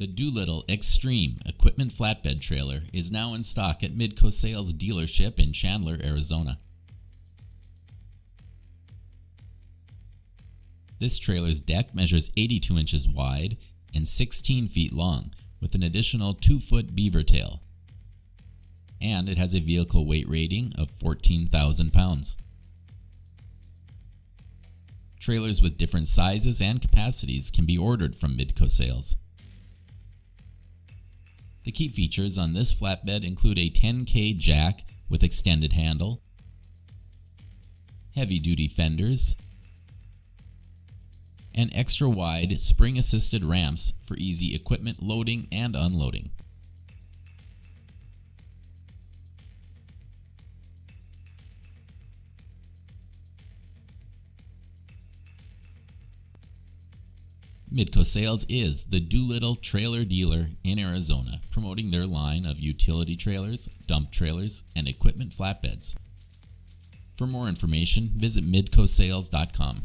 The Doolittle Xtreme equipment flatbed trailer is now in stock at Midco Sales dealership in Chandler, Arizona. This trailer's deck measures 82 inches wide and 16 feet long with an additional 2-foot beaver tail. And it has a vehicle weight rating of 14,000 pounds. Trailers with different sizes and capacities can be ordered from Midco Sales. The key features on this flatbed include a 10K jack with extended handle, heavy-duty fenders, and extra-wide spring-assisted ramps for easy equipment loading and unloading. Midco Sales is the Doolittle trailer dealer in Arizona, promoting their line of utility trailers, dump trailers, and equipment flatbeds. For more information, visit midcosales.com.